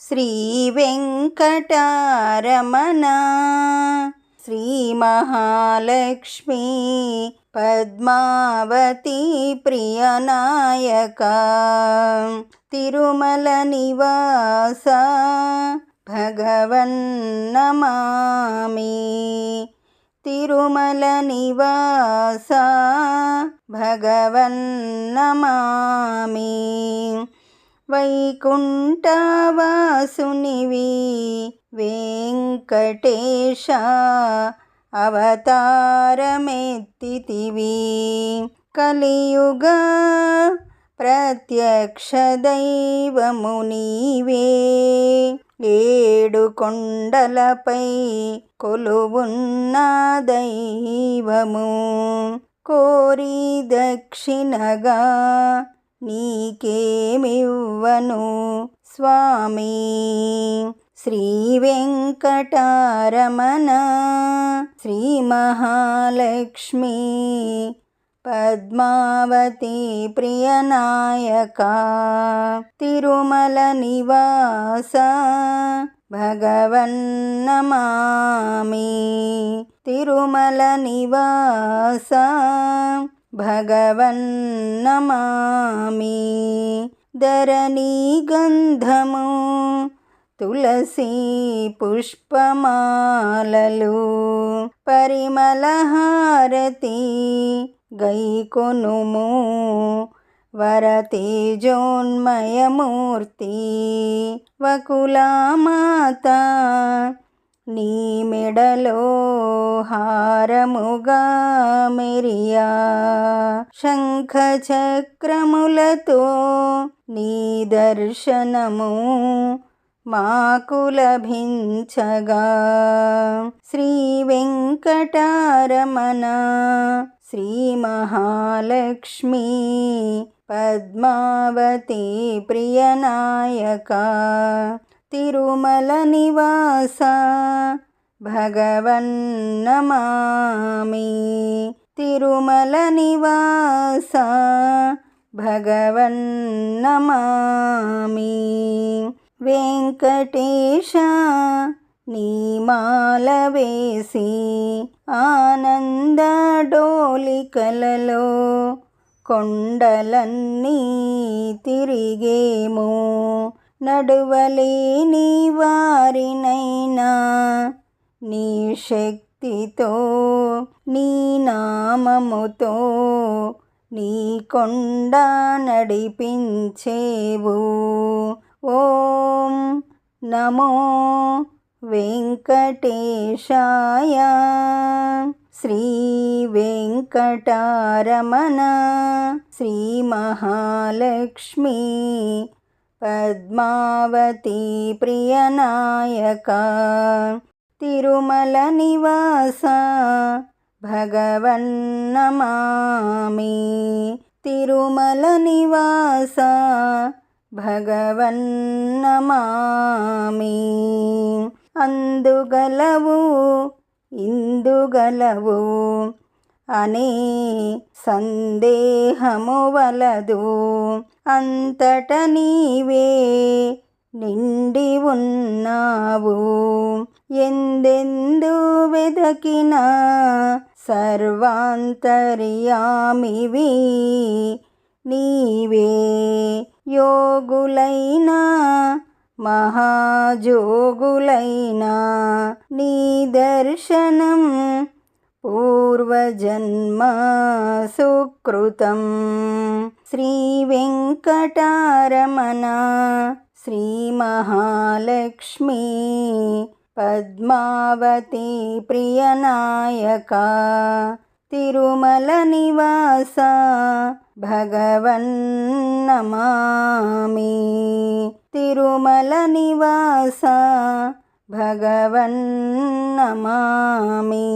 శ్రీ వెంకటరమణ శ్రీ మహాలక్ష్మి పద్మావతి ప్రియనాయక తిరుమల నివాస భగవన్ నమామి తిరుమల నివాస భగవన్ నమామి వైకుంఠవాసునివి వెంకటేశ అవతారమెత్తితివి కలియుగ ప్రత్యక్ష దైవము నీవే ఏడు కొండలపై కొలువున్న దైవము కోరి దక్షిణగా నీకేమివ్వను స్వామి శ్రీ వెంకటరమణ శ్రీ మహాలక్ష్మి పద్మావతి ప్రియనాయక తిరుమల నివాస భగవన్ నమామి తిరుమల నివాస భగవన్ నమామి ధరణి గంధము తులసి పుష్పమాలలు పరిమళహారతి గైకొనుము వరతేజోన్మయమూర్తి వకులామాత నీ మెడలో హారముగా మెరియా శంఖ చక్రములతో నీ దర్శనము మాకు లభించగా శ్రీ వెంకటరమణ శ్రీ మహాలక్ష్మి పద్మావతి ప్రియనాయక తిరుమల నివాస భగవన్ నమామి తిరుమల నివాస భగవన్ నమామి వెంకటేశ నీ మాల వేసి ఆనంద డోలికలలో కొండలన్నీ తిరిగేము నడువలేని వారినైనా నీ శక్తితో నీ నామముతో నీ కొండ నడిపించేవు ఓం నమో వెంకటేశాయ శ్రీ వెంకటరమణ శ్రీ మహాలక్ష్మి పద్మావతి ప్రియనాయక తిరుమల నివాస భగవన్ నమామి తిరుమల నివాస భగవన్ నమామి అందుగలవు ఇందుగలవు అనే సందేహము వలదు అంతట నీవే నిండి ఉన్నావు ఎందెందు వెదకినా సర్వాంతర్యామివి నీవే యోగులైనా మహాజోగులైనా నీ దర్శనం పూర్వజన్మ సుకృతం శ్రీ వెంకటరమణ శ్రీ మహాలక్ష్మి పద్మావతి ప్రియనాయక తిరుమల నివాస భగవన్ నమామి తిరుమల నివాస భగవన్ నమామి.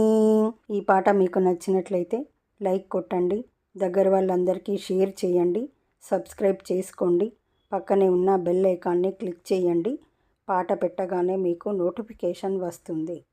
ఈ పాట మీకు నచ్చినట్లయితే లైక్ కొట్టండి, దగ్గర వాళ్ళందరికీ షేర్ చేయండి, సబ్స్క్రైబ్ చేసుకోండి, పక్కనే ఉన్న బెల్ ఐకాన్ని క్లిక్ చేయండి. పాట పెట్టగానే మీకు నోటిఫికేషన్ వస్తుంది.